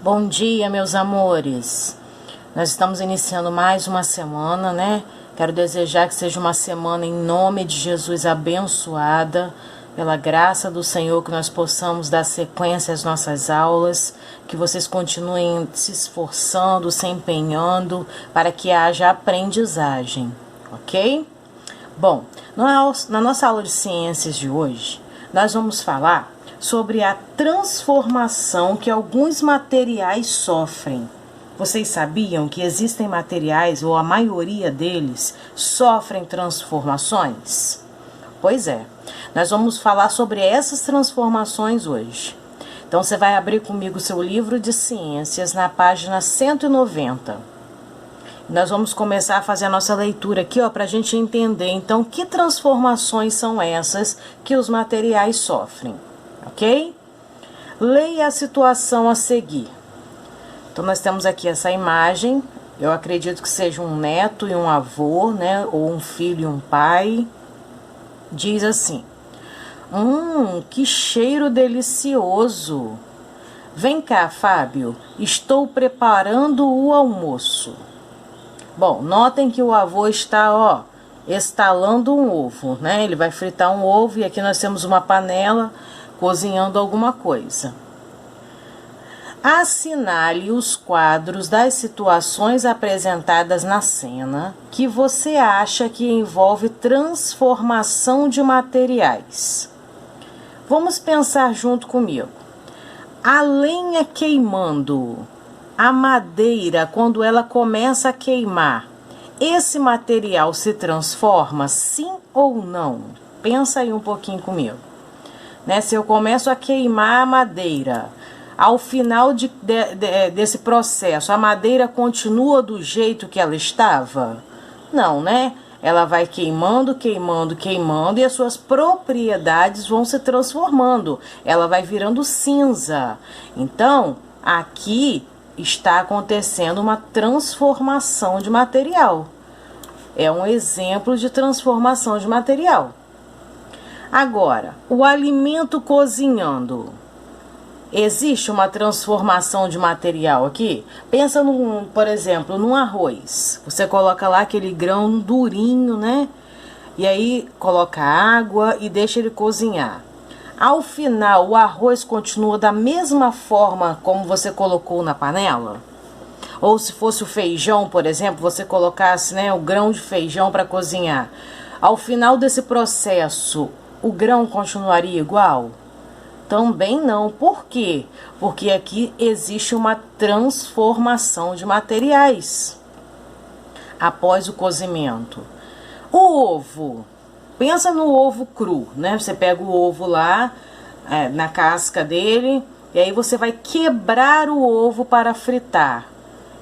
Bom dia, meus amores. Nós estamos iniciando mais uma semana, né? Quero desejar que seja uma semana em nome de Jesus abençoada, pela graça do Senhor, que nós possamos dar sequência às nossas aulas, que vocês continuem se esforçando, se empenhando, para que haja aprendizagem, ok? Bom, na nossa aula de ciências de hoje, nós vamos falar sobre a transformação que alguns materiais sofrem. Vocês sabiam que existem materiais, ou a maioria deles, sofrem transformações? Pois é, nós vamos falar sobre essas transformações hoje. Então você vai abrir comigo o seu livro de ciências na página 190. Nós vamos começar a fazer a nossa leitura aqui, para a gente entender, então, que transformações são essas que os materiais sofrem. Ok? Leia a situação a seguir. Então, nós temos aqui essa imagem. Eu acredito que seja um neto e um avô, né? Ou um filho e um pai. Diz assim: que cheiro delicioso! Vem cá, Fábio. Estou preparando o almoço. Bom, notem que o avô está, estalando um ovo, né? Ele vai fritar um ovo e aqui nós temos uma panela cozinhando alguma coisa. Assinale os quadros das situações apresentadas na cena que você acha que envolve transformação de materiais. Vamos pensar junto comigo. A lenha queimando, a madeira, quando ela começa a queimar, esse material se transforma, sim ou não? Pensa aí um pouquinho comigo. Se eu começo a queimar a madeira, ao final desse processo, a madeira continua do jeito que ela estava? Não, né? Ela vai queimando, queimando, queimando e as suas propriedades vão se transformando. Ela vai virando cinza. Então, aqui está acontecendo uma transformação de material. É um exemplo de transformação de material. Agora, o alimento cozinhando. Existe uma transformação de material aqui? Pensa, por exemplo, num arroz. Você coloca lá aquele grão durinho, né? E aí coloca água e deixa ele cozinhar. Ao final, o arroz continua da mesma forma como você colocou na panela? Ou se fosse o feijão, por exemplo, você colocasse, o grão de feijão para cozinhar. Ao final desse processo, o grão continuaria igual? Também não. Por quê? Porque aqui existe uma transformação de materiais após o cozimento. O ovo. Pensa no ovo cru, né? Você pega o ovo lá, na casca dele, e aí você vai quebrar o ovo para fritar.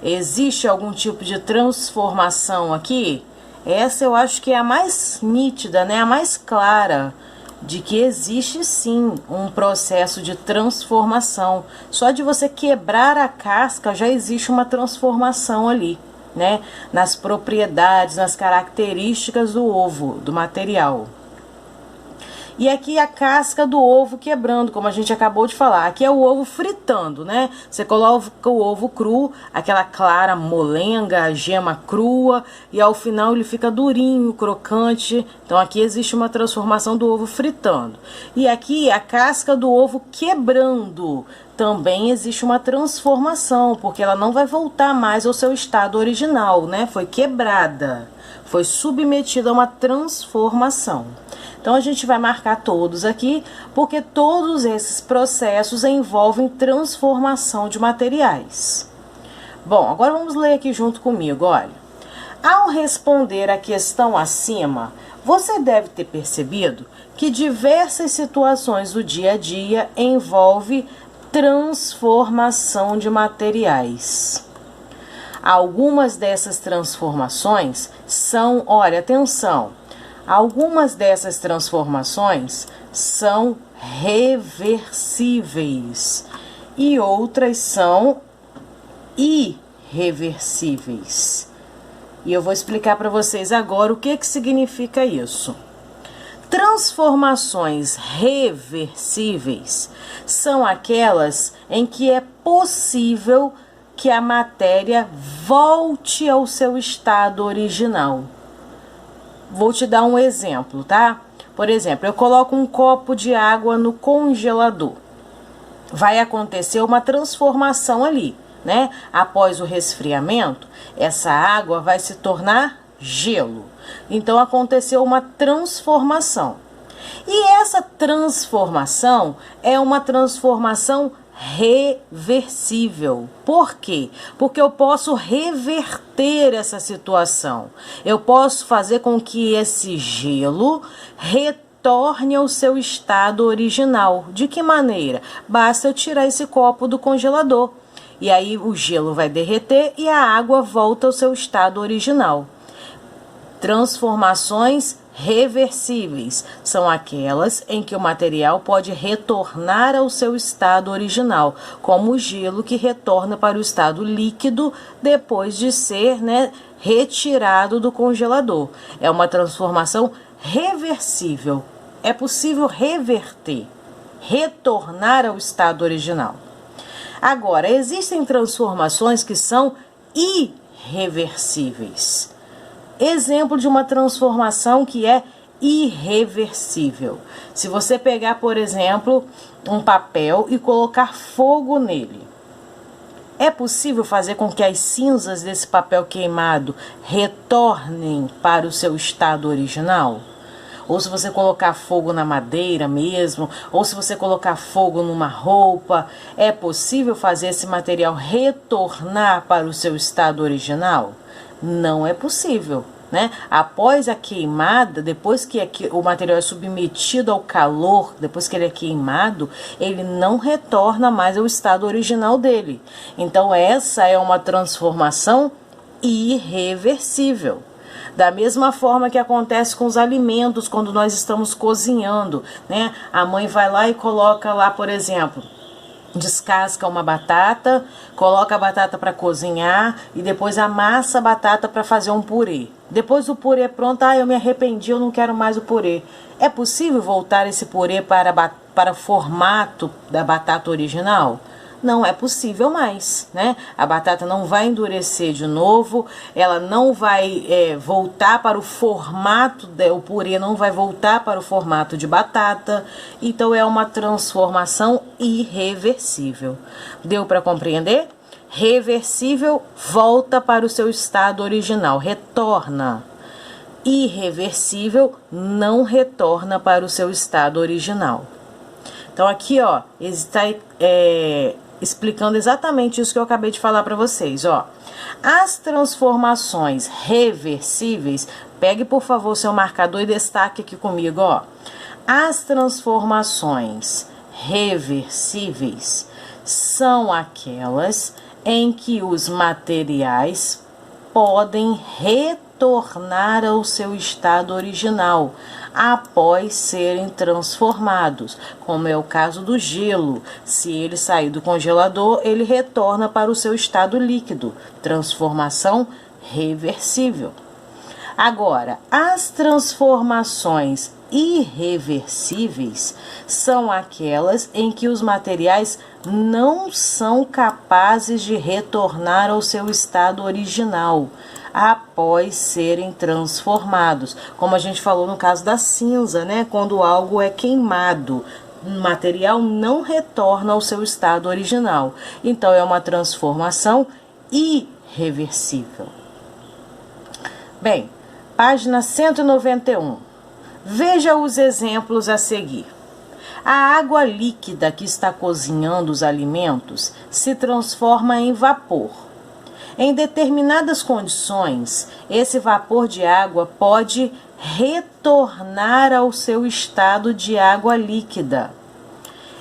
Existe algum tipo de transformação aqui? Essa eu acho que é a mais nítida, né? A mais clara de que existe sim um processo de transformação. Só de você quebrar a casca já existe uma transformação ali, né? Nas propriedades, nas características do ovo, do material. E aqui a casca do ovo quebrando, como a gente acabou de falar. Aqui é o ovo fritando, né? Você coloca o ovo cru, aquela clara molenga, a gema crua, e ao final ele fica durinho, crocante. Então aqui existe uma transformação do ovo fritando. E aqui a casca do ovo quebrando. Também existe uma transformação, porque ela não vai voltar mais ao seu estado original, né? Foi quebrada, foi submetida a uma transformação. Então, a gente vai marcar todos aqui, porque todos esses processos envolvem transformação de materiais. Bom, agora vamos ler aqui junto comigo, olha. Ao responder a questão acima, você deve ter percebido que diversas situações do dia a dia envolvem transformação de materiais. Algumas dessas transformações são, olha, atenção, algumas dessas transformações são reversíveis e outras são irreversíveis. E eu vou explicar para vocês agora o que significa isso. Transformações reversíveis são aquelas em que é possível que a matéria volte ao seu estado original. Vou te dar um exemplo, tá? Por exemplo, eu coloco um copo de água no congelador. Vai acontecer uma transformação ali, né? Após o resfriamento, essa água vai se tornar gelo. Então aconteceu uma transformação. E essa transformação é uma transformação reversível. Por quê? Porque eu posso reverter essa situação. Eu posso fazer com que esse gelo retorne ao seu estado original. De que maneira? Basta eu tirar esse copo do congelador. E aí o gelo vai derreter e a água volta ao seu estado original. Transformações reversíveis são aquelas em que o material pode retornar ao seu estado original, como o gelo que retorna para o estado líquido depois de ser, retirado do congelador. É uma transformação reversível. É possível reverter, retornar ao estado original. Agora, existem transformações que são irreversíveis. Exemplo de uma transformação que é irreversível. Se você pegar, por exemplo, um papel e colocar fogo nele, é possível fazer com que as cinzas desse papel queimado retornem para o seu estado original? Ou se você colocar fogo na madeira mesmo, ou se você colocar fogo numa roupa, é possível fazer esse material retornar para o seu estado original? Não é possível, né? Após a queimada, depois que o material é submetido ao calor, depois que ele é queimado, ele não retorna mais ao estado original dele. Então essa é uma transformação irreversível. Da mesma forma que acontece com os alimentos quando nós estamos cozinhando, né? A mãe vai lá e coloca lá, por exemplo, descasca uma batata, coloca a batata para cozinhar e depois amassa a batata para fazer um purê. Depois do purê pronto, eu me arrependi, eu não quero mais o purê. É possível voltar esse purê para o formato da batata original? Não é possível mais, né? A batata não vai endurecer de novo, ela não vai voltar para o formato, o purê não vai voltar para o formato de batata, então é uma transformação irreversível. Deu para compreender? Reversível, volta para o seu estado original, retorna. Irreversível, não retorna para o seu estado original. Então aqui, ó, está explicando exatamente isso que eu acabei de falar para vocês, ó. As transformações reversíveis, pegue por favor seu marcador e destaque aqui comigo, ó. As transformações reversíveis são aquelas em que os materiais podem retornar ao seu estado original após serem transformados, como é o caso do gelo. Se ele sair do congelador, ele retorna para o seu estado líquido, transformação reversível. Agora, as transformações irreversíveis são aquelas em que os materiais não são capazes de retornar ao seu estado original após serem transformados, como a gente falou no caso da cinza, né? Quando algo é queimado, o material não retorna ao seu estado original. Então é uma transformação irreversível. Bem, página 191. Veja os exemplos a seguir. A água líquida que está cozinhando os alimentos se transforma em vapor. Em determinadas condições, esse vapor de água pode retornar ao seu estado de água líquida.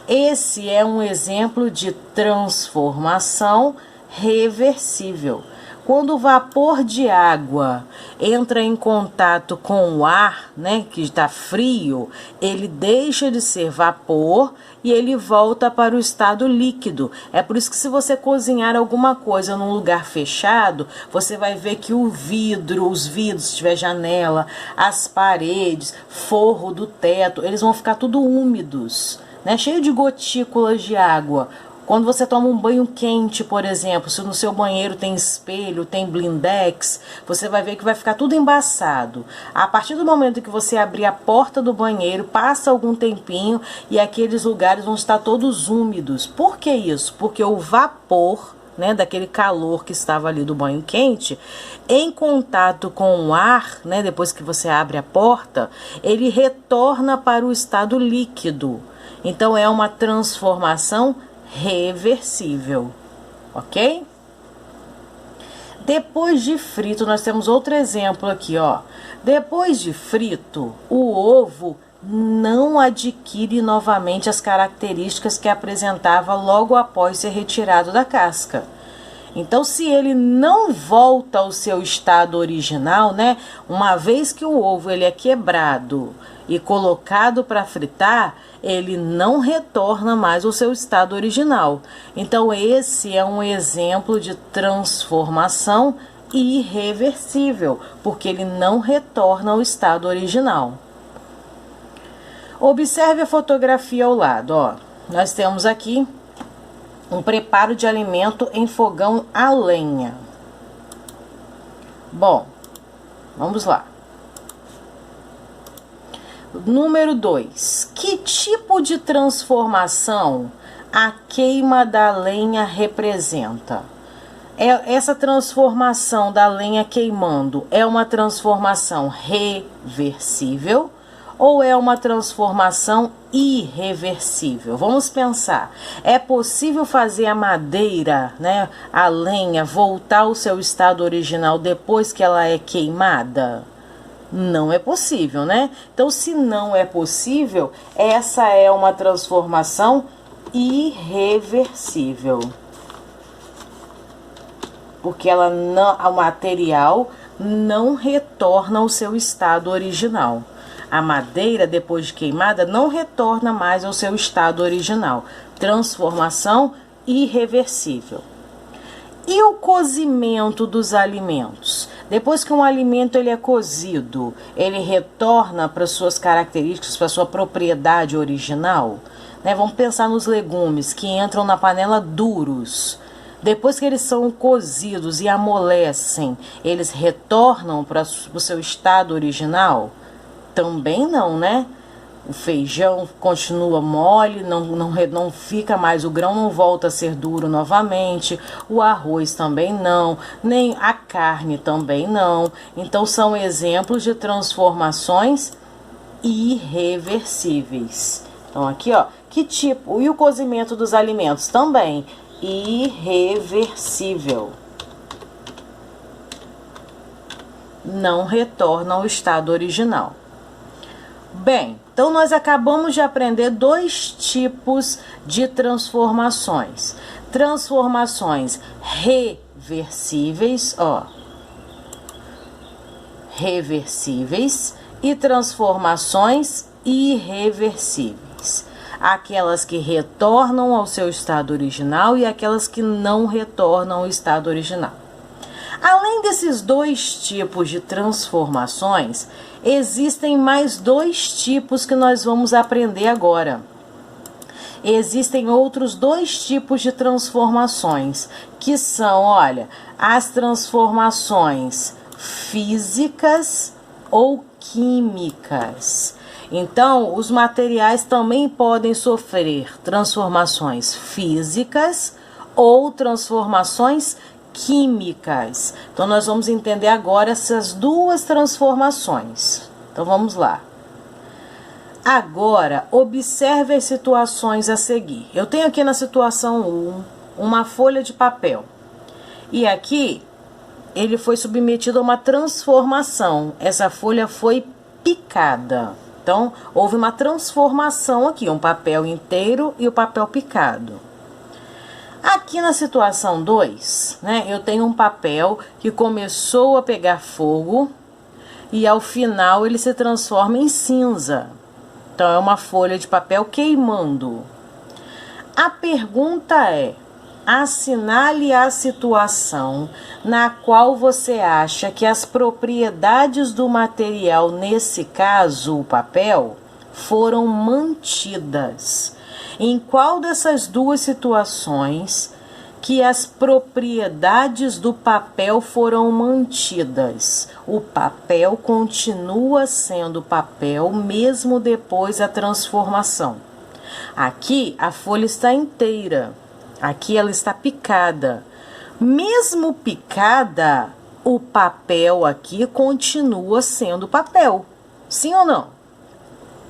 Esse é um exemplo de transformação reversível. Quando o vapor de água entra em contato com o ar, né, que está frio, ele deixa de ser vapor e ele volta para o estado líquido. É por isso que se você cozinhar alguma coisa num lugar fechado, você vai ver que os vidros, se tiver janela, as paredes, forro do teto, eles vão ficar tudo úmidos, né, cheio de gotículas de água. Quando você toma um banho quente, por exemplo, se no seu banheiro tem espelho, tem blindex, você vai ver que vai ficar tudo embaçado. A partir do momento que você abrir a porta do banheiro, passa algum tempinho e aqueles lugares vão estar todos úmidos. Por que isso? Porque o vapor, né, daquele calor que estava ali do banho quente, em contato com o ar, né, depois que você abre a porta, ele retorna para o estado líquido. Então é uma transformação reversível, ok? Depois de frito, nós temos outro exemplo aqui, ó. Depois de frito, o ovo não adquire novamente as características que apresentava logo após ser retirado da casca. Então, se ele não volta ao seu estado original, né? Uma vez que o ovo ele é quebrado e colocado para fritar, ele não retorna mais ao seu estado original. Então, esse é um exemplo de transformação irreversível, porque ele não retorna ao estado original. Observe a fotografia ao lado, ó. Nós temos aqui um preparo de alimento em fogão a lenha. Bom, vamos lá. Número 2. Que tipo de transformação a queima da lenha representa? Essa transformação da lenha queimando é uma transformação reversível ou é uma transformação irreversível? Vamos pensar. É possível fazer a madeira, né, a lenha, voltar ao seu estado original depois que ela é queimada? Não é possível, né? Então, se não é possível, essa é uma transformação irreversível. Porque ela não, o material não retorna ao seu estado original. A madeira, depois de queimada, não retorna mais ao seu estado original. Transformação irreversível. E o cozimento dos alimentos? Depois que um alimento ele é cozido, ele retorna para suas características, para sua propriedade original? Né? Vamos pensar nos legumes que entram na panela duros. Depois que eles são cozidos e amolecem, eles retornam para o seu estado original? Também não, né? O feijão continua mole, não fica mais, o grão não volta a ser duro novamente, o arroz também não, nem a carne também não. Então, são exemplos de transformações irreversíveis. Então, aqui, ó, que tipo? E o cozimento dos alimentos também irreversível. Não retorna ao estado original. Bem, então nós acabamos de aprender dois tipos de transformações. Transformações reversíveis, ó. Reversíveis e transformações irreversíveis. Aquelas que retornam ao seu estado original e aquelas que não retornam ao estado original. Além desses dois tipos de transformações, existem mais dois tipos que nós vamos aprender agora. Existem outros dois tipos de transformações, que são, olha, as transformações físicas ou químicas. Então, os materiais também podem sofrer transformações físicas ou transformações químicas. Então, nós vamos entender agora essas duas transformações. Então, vamos lá. Agora, observe as situações a seguir. Eu tenho aqui na situação 1 uma folha de papel. E aqui, ele foi submetido a uma transformação. Essa folha foi picada. Então, houve uma transformação aqui, um papel inteiro e o papel picado. Aqui na situação 2, né, eu tenho um papel que começou a pegar fogo e ao final ele se transforma em cinza. Então, é uma folha de papel queimando. A pergunta é: assinale a situação na qual você acha que as propriedades do material, nesse caso, o papel, foram mantidas. Em qual dessas duas situações que as propriedades do papel foram mantidas? O papel continua sendo papel mesmo depois da transformação. Aqui a folha está inteira, aqui ela está picada. Mesmo picada, o papel aqui continua sendo papel. Sim ou não?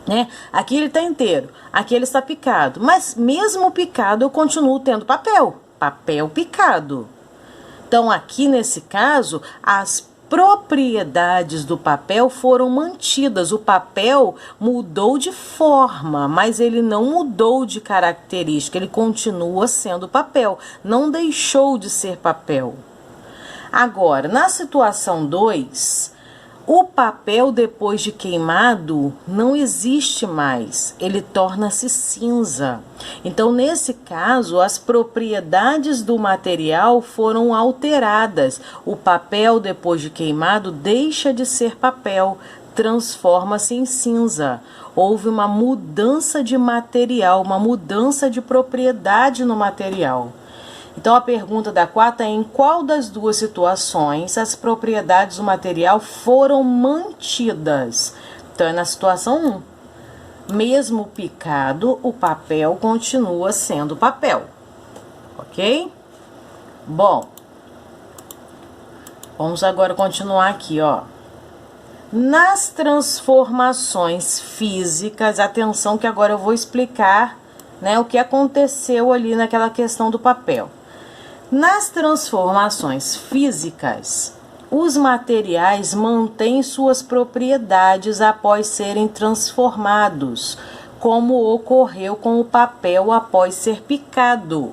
Né? Aqui ele está inteiro, aqui ele está picado. Mas mesmo picado, eu continuo tendo papel. Papel picado. Então, aqui nesse caso, as propriedades do papel foram mantidas. O papel mudou de forma, mas ele não mudou de característica. Ele continua sendo papel, não deixou de ser papel. Agora, na situação 2, o papel depois de queimado não existe mais, ele torna-se cinza. Então, nesse caso, as propriedades do material foram alteradas. O papel depois de queimado deixa de ser papel, transforma-se em cinza. Houve uma mudança de material, uma mudança de propriedade no material. Então, a pergunta da 4 é: em qual das duas situações as propriedades do material foram mantidas? Então, é na situação 1. Mesmo picado, o papel continua sendo papel. Ok? Bom, vamos agora continuar aqui, ó. Nas transformações físicas, atenção que agora eu vou explicar, né, o que aconteceu ali naquela questão do papel. Nas transformações físicas, os materiais mantêm suas propriedades após serem transformados, como ocorreu com o papel após ser picado.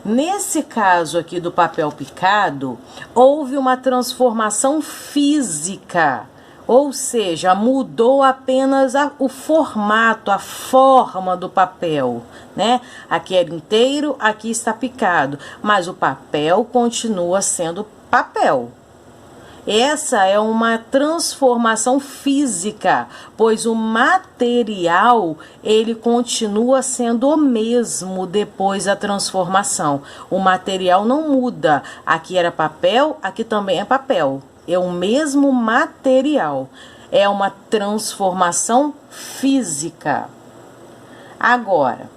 Nesse caso aqui do papel picado, houve uma transformação física, ou seja, mudou apenas o formato, a forma do papel, né? Aqui era inteiro, aqui está picado, mas o papel continua sendo papel. Essa é uma transformação física, pois o material, ele continua sendo o mesmo depois da transformação. O material não muda. Aqui era papel, aqui também é papel. É o mesmo material, é uma transformação física. Agora,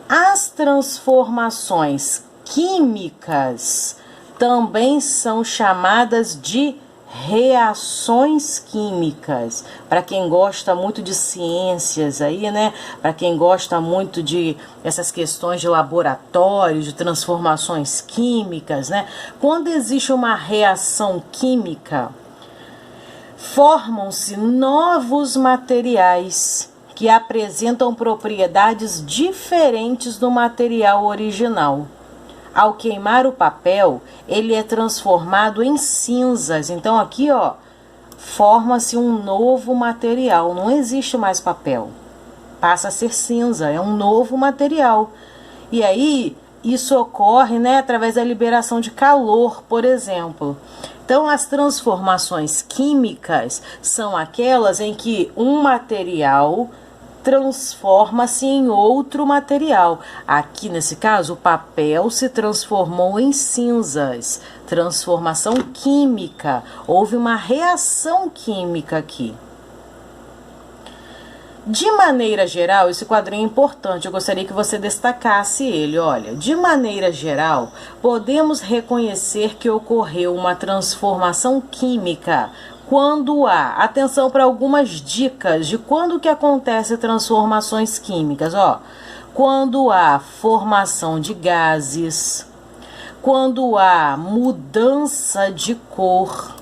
as transformações químicas também são chamadas de reações químicas. Para quem gosta muito de ciências aí, né? Para quem gosta muito de essas questões de laboratório, de transformações químicas, né? Quando existe uma reação química, formam-se novos materiais que apresentam propriedades diferentes do material original. Ao queimar o papel, ele é transformado em cinzas. Então, aqui, ó, forma-se um novo material. Não existe mais papel. Passa a ser cinza, é um novo material. E aí, isso ocorre, né, através da liberação de calor, por exemplo. Então, as transformações químicas são aquelas em que um material transforma-se em outro material. Aqui, nesse caso, o papel se transformou em cinzas. Transformação química. Houve uma reação química aqui. De maneira geral, esse quadrinho é importante, eu gostaria que você destacasse ele. Olha, de maneira geral, podemos reconhecer que ocorreu uma transformação química quando há, atenção para algumas dicas de quando que acontece transformações químicas, ó. Quando há formação de gases, quando há mudança de cor,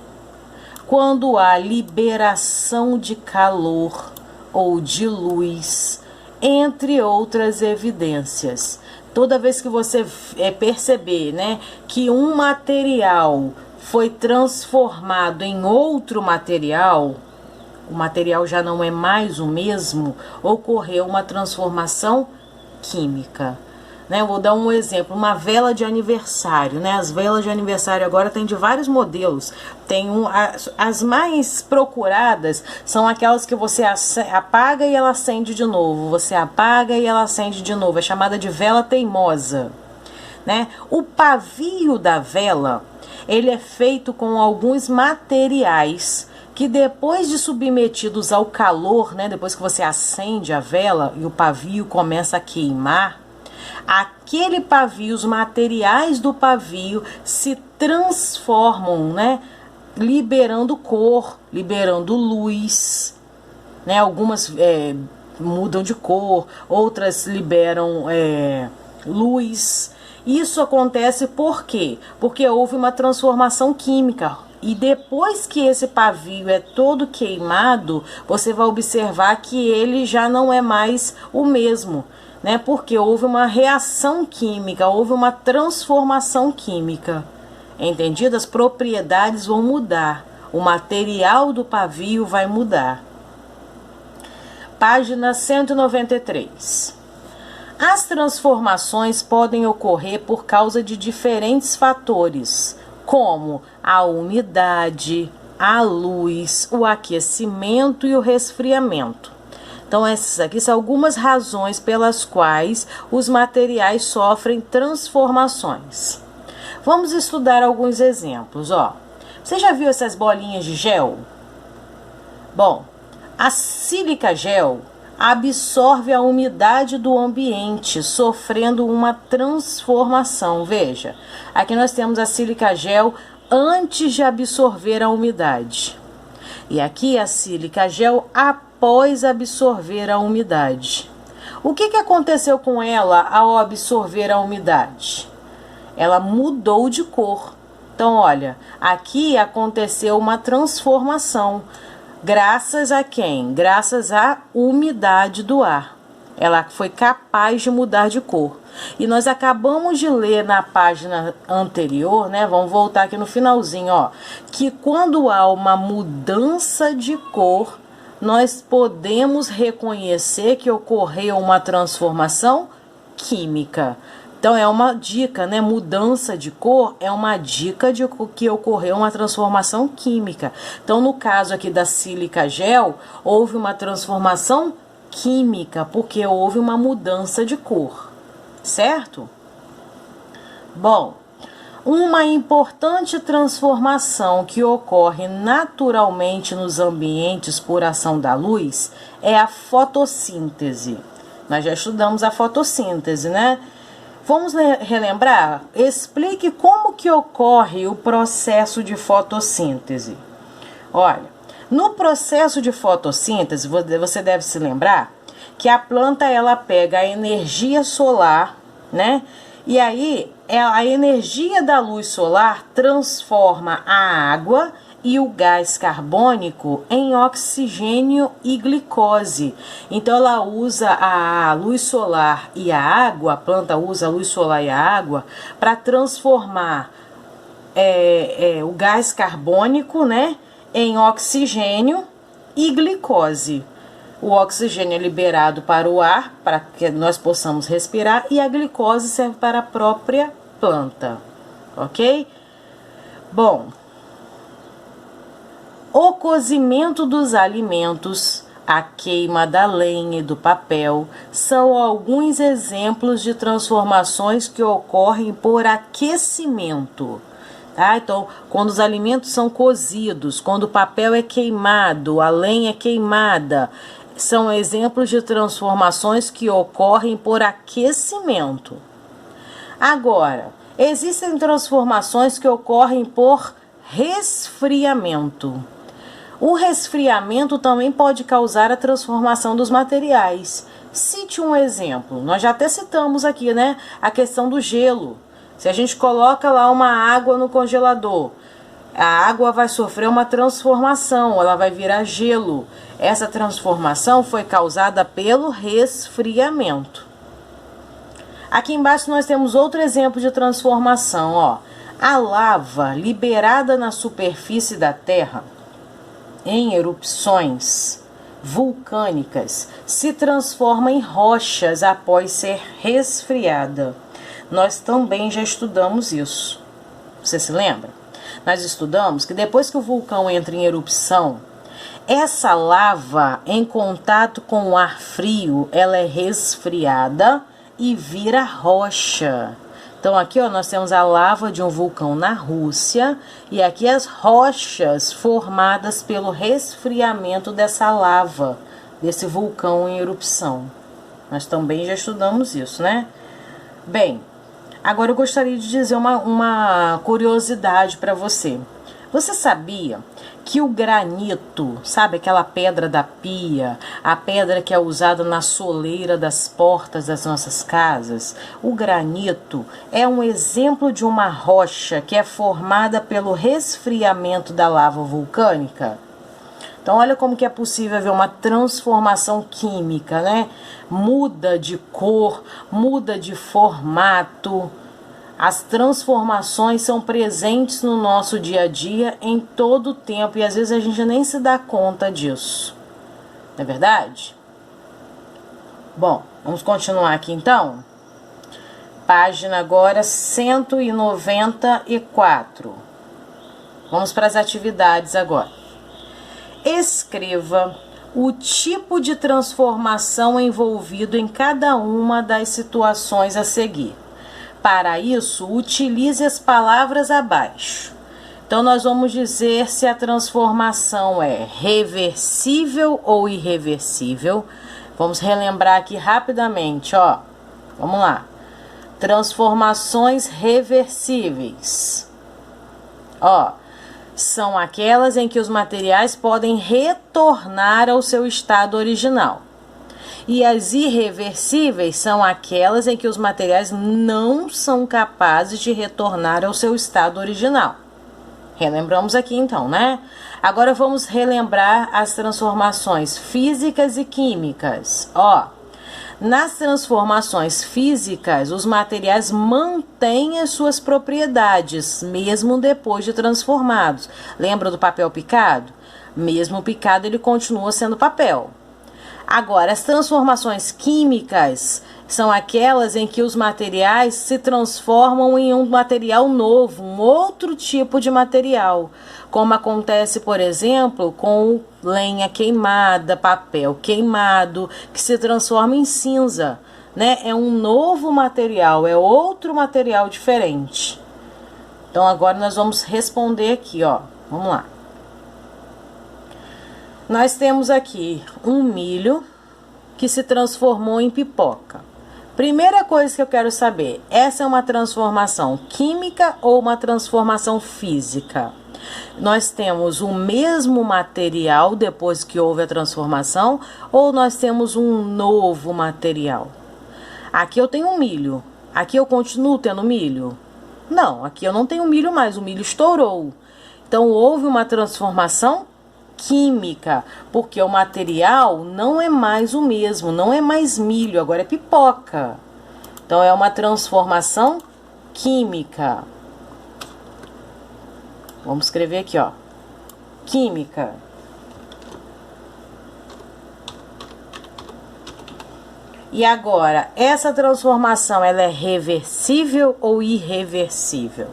quando há liberação de calor ou de luz, entre outras evidências. Toda vez que você perceber, né, que um material foi transformado em outro material, o material já não é mais o mesmo, ocorreu uma transformação química. Né? Eu vou dar um exemplo, uma vela de aniversário, né? As velas de aniversário agora tem de vários modelos. Tem as mais procuradas são aquelas que você apaga e ela acende de novo. Você apaga e ela acende de novo. É chamada de vela teimosa. Né? O pavio da vela, ele é feito com alguns materiais que depois de submetidos ao calor, né? Depois que você acende a vela e o pavio começa a queimar, aquele pavio, os materiais do pavio se transformam, né? Liberando cor, liberando luz, né? Algumas mudam de cor, outras liberam luz. Isso acontece por quê? Porque houve uma transformação química. E depois que esse pavio é todo queimado, você vai observar que ele já não é mais o mesmo, né? Porque houve uma reação química, houve uma transformação química. Entendido? As propriedades vão mudar, o material do pavio vai mudar. Página 193. As transformações podem ocorrer por causa de diferentes fatores, como a umidade, a luz, o aquecimento e o resfriamento. Então, essas aqui são algumas razões pelas quais os materiais sofrem transformações. Vamos estudar alguns exemplos. Você já viu essas bolinhas de gel? Bom, a sílica gel absorve a umidade do ambiente, sofrendo uma transformação. Veja, aqui nós temos a sílica gel antes de absorver a umidade. E aqui a sílica gel após absorver a umidade. O que aconteceu com ela ao absorver a umidade? Ela mudou de cor. Então, olha, aqui aconteceu uma transformação. Graças a quem? Graças à umidade do ar. Ela foi capaz de mudar de cor. E nós acabamos de ler na página anterior, né? Vamos voltar aqui no finalzinho, que quando há uma mudança de cor, nós podemos reconhecer que ocorreu uma transformação química. Então é uma dica, né? Mudança de cor é uma dica de que ocorreu uma transformação química. Então, no caso aqui da sílica gel, houve uma transformação química, porque houve uma mudança de cor, certo? Bom, uma importante transformação que ocorre naturalmente nos ambientes por ação da luz é a fotossíntese. Nós já estudamos a fotossíntese, né? Vamos relembrar? Explique como que ocorre o processo de fotossíntese. Olha, no processo de fotossíntese, você deve se lembrar que a planta ela pega a energia solar, né? E aí a energia da luz solar transforma a água e o gás carbônico em oxigênio e glicose. Então ela usa a luz solar e a água, a planta usa a luz solar e a água para transformar o gás carbônico, né, em oxigênio e glicose. O oxigênio é liberado para o ar, para que nós possamos respirar, e a glicose serve para a própria planta, ok? Bom, o cozimento dos alimentos, a queima da lenha e do papel são alguns exemplos de transformações que ocorrem por aquecimento. Tá? Então, quando os alimentos são cozidos, quando o papel é queimado, a lenha é queimada, são exemplos de transformações que ocorrem por aquecimento. Agora, existem transformações que ocorrem por resfriamento. O resfriamento também pode causar a transformação dos materiais. Cite um exemplo. Nós já até citamos aqui, né? A questão do gelo. Se a gente coloca lá uma água no congelador, a água vai sofrer uma transformação, ela vai virar gelo. Essa transformação foi causada pelo resfriamento. Aqui embaixo nós temos outro exemplo de transformação, ó. A lava liberada na superfície da Terra em erupções vulcânicas se transforma em rochas após ser resfriada. Nós também já estudamos isso. Você se lembra? Nós estudamos que depois que o vulcão entra em erupção, essa lava, em contato com o ar frio, ela é resfriada e vira rocha. Então aqui, ó, nós temos a lava de um vulcão na Rússia e aqui as rochas formadas pelo resfriamento dessa lava, desse vulcão em erupção. Nós também já estudamos isso, né? Bem, agora eu gostaria de dizer uma curiosidade para você. Você sabia que o granito, sabe aquela pedra da pia, a pedra que é usada na soleira das portas das nossas casas? O granito é um exemplo de uma rocha que é formada pelo resfriamento da lava vulcânica. Então, olha como que é possível haver uma transformação química, né? Muda de cor, muda de formato. As transformações são presentes no nosso dia a dia em todo o tempo e às vezes a gente nem se dá conta disso. Não é verdade? Bom, vamos continuar aqui então. Página agora 194. Vamos para as atividades agora. Escreva o tipo de transformação envolvido em cada uma das situações a seguir. Para isso, utilize as palavras abaixo. Então, nós vamos dizer se a transformação é reversível ou irreversível. Vamos relembrar aqui rapidamente, ó. Vamos lá. Transformações reversíveis. Ó, são aquelas em que os materiais podem retornar ao seu estado original. E as irreversíveis são aquelas em que os materiais não são capazes de retornar ao seu estado original. Relembramos aqui então, né? Agora vamos relembrar as transformações físicas e químicas. Ó, nas transformações físicas, os materiais mantêm as suas propriedades, mesmo depois de transformados. Lembra do papel picado? Mesmo picado, ele continua sendo papel. Agora, as transformações químicas são aquelas em que os materiais se transformam em um material novo, um outro tipo de material, como acontece, por exemplo, com lenha queimada, papel queimado, que se transforma em cinza, né? É um novo material, é outro material diferente. Então, agora nós vamos responder aqui, ó. Vamos lá. Nós temos aqui um milho que se transformou em pipoca. Primeira coisa que eu quero saber, essa é uma transformação química ou uma transformação física? Nós temos o mesmo material depois que houve a transformação ou nós temos um novo material? Aqui eu tenho um milho, aqui eu continuo tendo milho? Não, aqui eu não tenho milho mais, o milho estourou. Então houve uma transformação química, porque o material não é mais o mesmo, não é mais milho, agora é pipoca. Então é uma transformação química. Vamos escrever aqui, ó. Química. E agora, essa transformação, ela é reversível ou irreversível?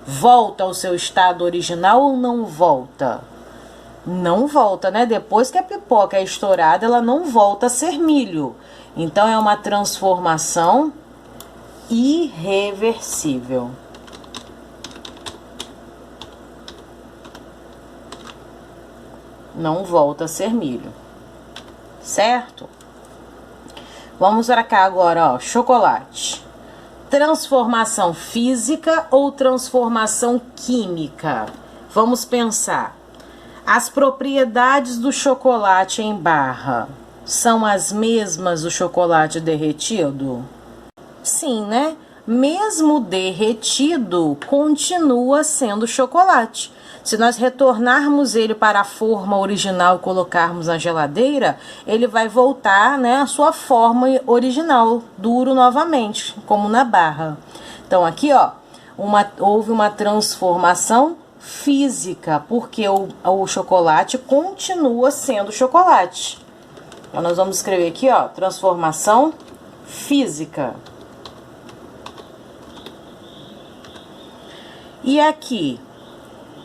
Volta ao seu estado original ou não volta? Não volta, né? Depois que a pipoca é estourada, ela não volta a ser milho. Então, é uma transformação irreversível. Não volta a ser milho. Certo? Vamos para cá agora, ó. Chocolate. Transformação física ou transformação química? Vamos pensar. As propriedades do chocolate em barra são as mesmas do chocolate derretido? Sim, né? mesmo derretido, continua sendo chocolate. Se nós retornarmos ele para a forma original e colocarmos na geladeira, ele vai voltar, né, à sua forma original, duro novamente, como na barra. Então aqui, ó, houve uma transformação física, porque o chocolate continua sendo chocolate. Então nós vamos escrever aqui, ó, transformação física. E aqui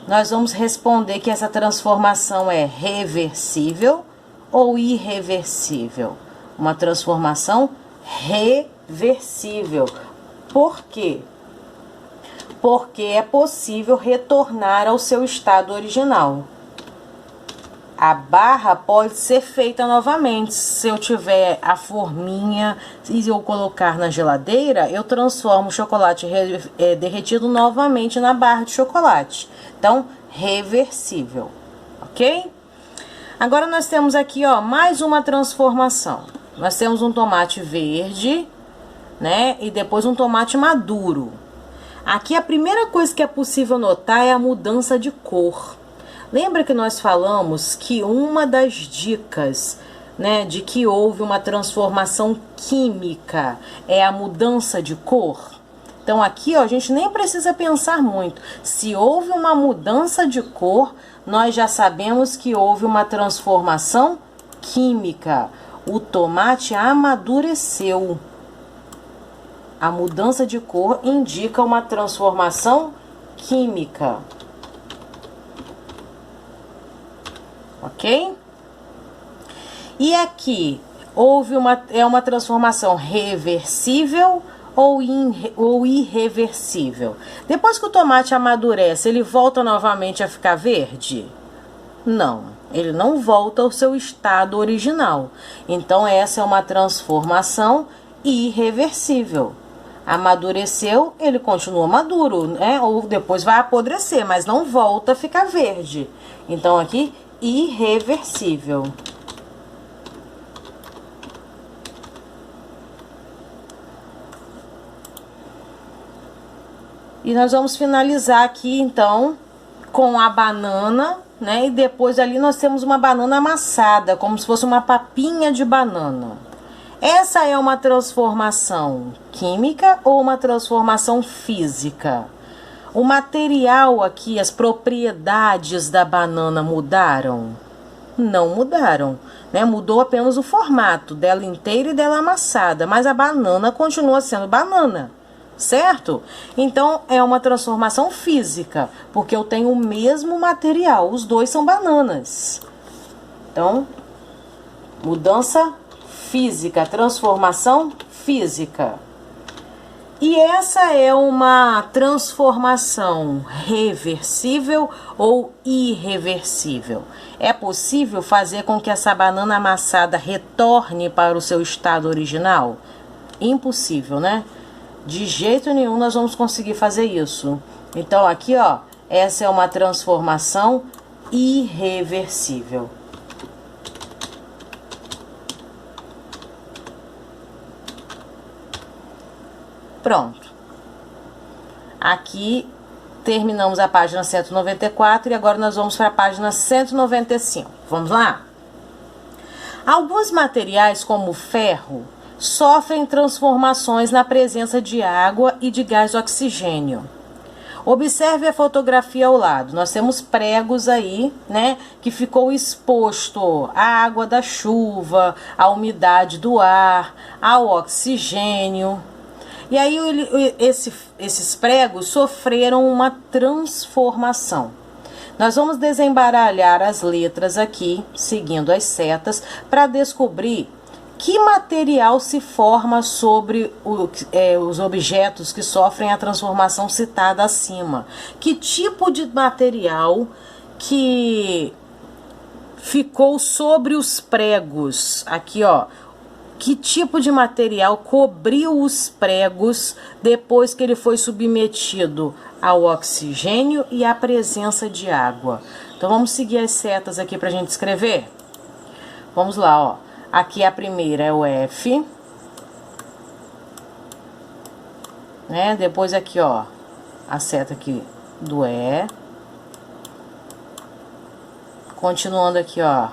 nós vamos responder que essa transformação é reversível ou irreversível. Uma transformação reversível. Por quê? Porque é possível retornar ao seu estado original. A barra pode ser feita novamente. Se eu tiver a forminha e eu colocar na geladeira, eu transformo o chocolate derretido novamente na barra de chocolate. Então, reversível, ok? Agora nós temos aqui, ó, mais uma transformação. Nós temos um tomate verde, né? E depois um tomate maduro. Aqui a primeira coisa que é possível notar é a mudança de cor. Lembra que nós falamos que uma das dicas, né, de que houve uma transformação química é a mudança de cor? Então aqui, ó, a gente nem precisa pensar muito. Se houve uma mudança de cor, nós já sabemos que houve uma transformação química. O tomate amadureceu. A mudança de cor indica uma transformação química. Ok? E aqui, houve uma transformação reversível ou irreversível? Depois que o tomate amadurece, ele volta novamente a ficar verde? Não, ele não volta ao seu estado original. Então, essa é uma transformação irreversível. Amadureceu, ele continua maduro, né? Ou depois vai apodrecer, mas não volta a ficar verde. Então, aqui, irreversível. E nós vamos finalizar aqui, então, com a banana, né? E depois ali nós temos uma banana amassada, como se fosse uma papinha de banana. Essa é uma transformação química ou uma transformação física? O material aqui, as propriedades da banana mudaram? Não mudaram, né? Mudou apenas o formato dela inteira e dela amassada, mas a banana continua sendo banana, certo? Então, é uma transformação física, porque eu tenho o mesmo material, os dois são bananas. Então, mudança física, transformação física. E essa é uma transformação reversível ou irreversível? É possível fazer com que essa banana amassada retorne para o seu estado original? Impossível, né? De jeito nenhum nós vamos conseguir fazer isso. Então aqui, ó, essa é uma transformação irreversível. Pronto. Aqui terminamos a página 194 e agora nós vamos para a página 195. Vamos lá? Alguns materiais, como o ferro, sofrem transformações na presença de água e de gás oxigênio. Observe a fotografia ao lado. Nós temos pregos aí, né, que ficou exposto à água da chuva, à umidade do ar, ao oxigênio. E aí esses pregos sofreram uma transformação. Nós vamos desembaralhar as letras aqui, seguindo as setas, para descobrir que material se forma sobre os objetos que sofrem a transformação citada acima. Que tipo de material que ficou sobre os pregos? Aqui, ó. Que tipo de material cobriu os pregos depois que ele foi submetido ao oxigênio e à presença de água? Então, vamos seguir as setas aqui para a gente escrever? Vamos lá, ó. Aqui a primeira é o F. né? Depois aqui, ó, a seta aqui do E. Continuando aqui, ó,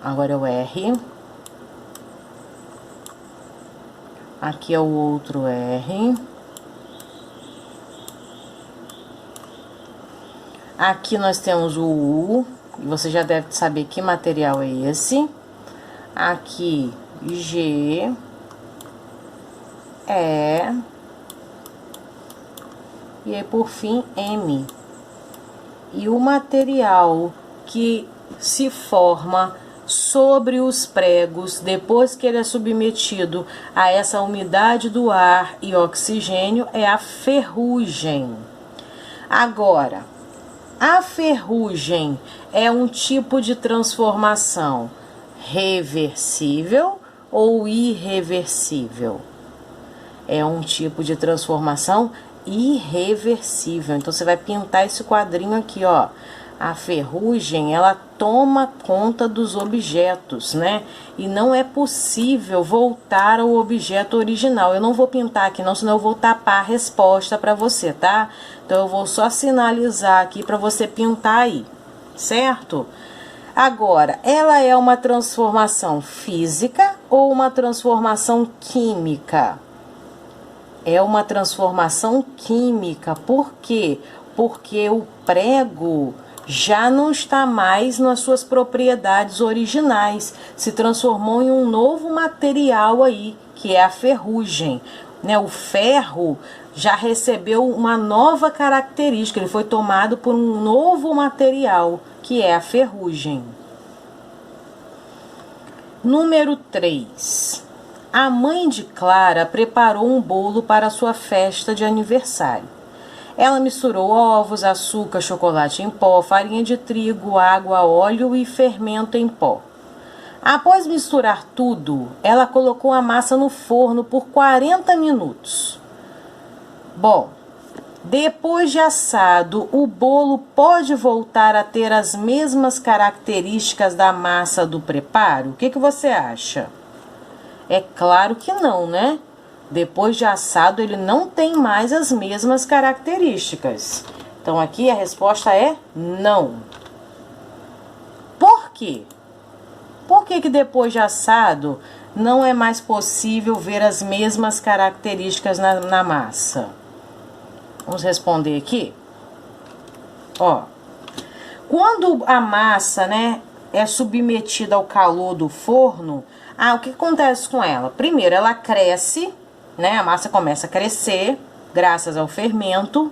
agora é o R. Aqui é o outro R. Aqui nós temos o U, e você já deve saber que material é esse. Aqui, G, E, e aí por fim, M. E o material que se forma sobre os pregos, depois que ele é submetido a essa umidade do ar e oxigênio, é a ferrugem. Agora, a ferrugem é um tipo de transformação reversível ou irreversível? É um tipo de transformação irreversível. Então, você vai pintar esse quadrinho aqui, ó. A ferrugem, ela toma conta dos objetos, né? E não é possível voltar ao objeto original. Eu não vou pintar aqui não, senão eu vou tapar a resposta para você, tá? Então, eu vou só sinalizar aqui para você pintar aí, certo? Agora, ela é uma transformação física ou uma transformação química? É uma transformação química. Por quê? Porque o prego já não está mais nas suas propriedades originais, se transformou em um novo material aí, que é a ferrugem, né? O ferro já recebeu uma nova característica, ele foi tomado por um novo material, que é a ferrugem. Número 3. A mãe de Clara preparou um bolo para sua festa de aniversário. Ela misturou ovos, açúcar, chocolate em pó, farinha de trigo, água, óleo e fermento em pó. Após misturar tudo, ela colocou a massa no forno por 40 minutos. Bom, depois de assado, o bolo pode voltar a ter as mesmas características da massa do preparo? O que você acha? É claro que não, né? Depois de assado, ele não tem mais as mesmas características. Então, aqui a resposta é não. Por quê? Por que depois de assado não é mais possível ver as mesmas características na massa? Vamos responder aqui. Ó, quando a massa, né, é submetida ao calor do forno, o que acontece com ela? Primeiro, ela cresce, né? A massa começa a crescer, graças ao fermento,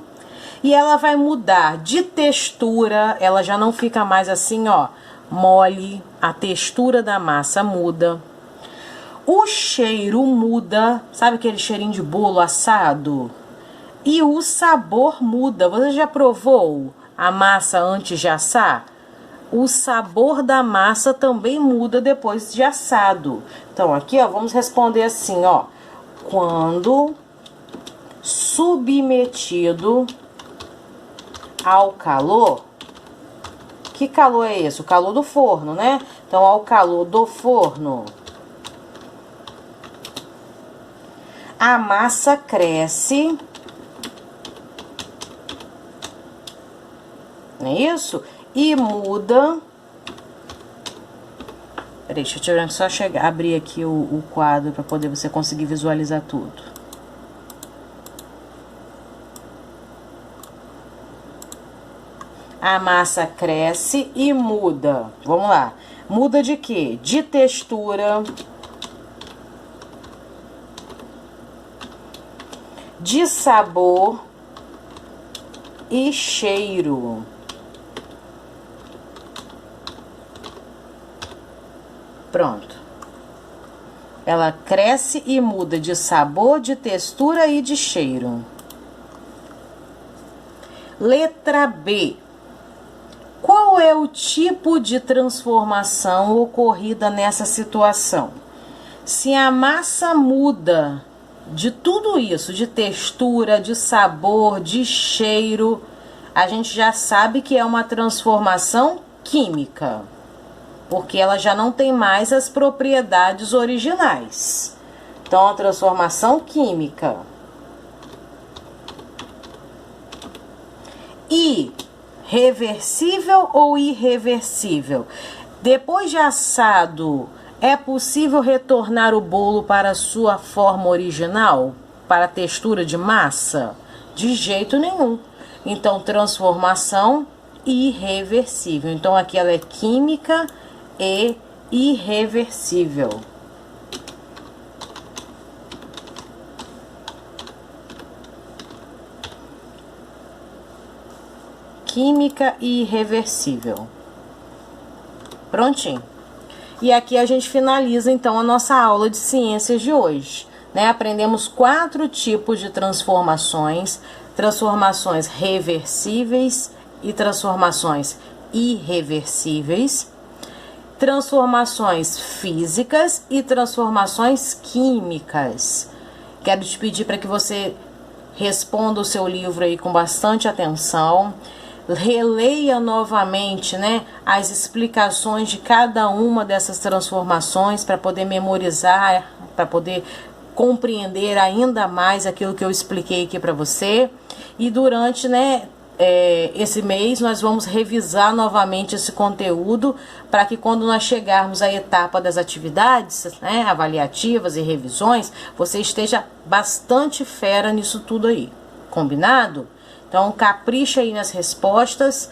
e ela vai mudar de textura, ela já não fica mais assim, ó, mole, a textura da massa muda. O cheiro muda, sabe aquele cheirinho de bolo assado? E o sabor muda. Você já provou a massa antes de assar? O sabor da massa também muda depois de assado. Então, aqui, ó, vamos responder assim, ó. Quando submetido ao calor, que calor é esse? O calor do forno, né? Então, ao calor do forno, a massa cresce, não é isso? E muda. Peraí, deixa eu só abrir aqui o quadro para poder você conseguir visualizar tudo. A massa cresce e muda. Vamos lá. Muda de quê? De textura, de sabor e cheiro. Pronto. Ela cresce e muda de sabor, de textura e de cheiro. Letra B. Qual é o tipo de transformação ocorrida nessa situação? Se a massa muda de tudo isso, de textura, de sabor, de cheiro, a gente já sabe que é uma transformação química, porque ela já não tem mais as propriedades originais. Então, a transformação química. reversível ou irreversível? Depois de assado, é possível retornar o bolo para a sua forma original? Para a textura de massa? De jeito nenhum. Então, transformação irreversível. Então, aqui ela é química e irreversível. Química e irreversível. Prontinho. E aqui a gente finaliza então a nossa aula de ciências de hoje, né? Aprendemos 4 tipos de transformações: transformações reversíveis e transformações irreversíveis, transformações físicas e transformações químicas. Quero te pedir para que você responda o seu livro aí com bastante atenção. Releia novamente, né, as explicações de cada uma dessas transformações para poder memorizar, para poder compreender ainda mais aquilo que eu expliquei aqui para você. E durante, né, esse mês nós vamos revisar novamente esse conteúdo para que quando nós chegarmos à etapa das atividades, né, avaliativas e revisões, você esteja bastante fera nisso tudo aí. Combinado? Então, capricha aí nas respostas,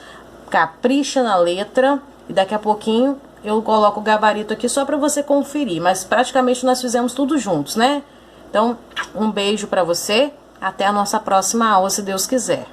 capricha na letra e daqui a pouquinho eu coloco o gabarito aqui só para você conferir, mas praticamente nós fizemos tudo juntos, né? Então, um beijo para você, até a nossa próxima aula, se Deus quiser.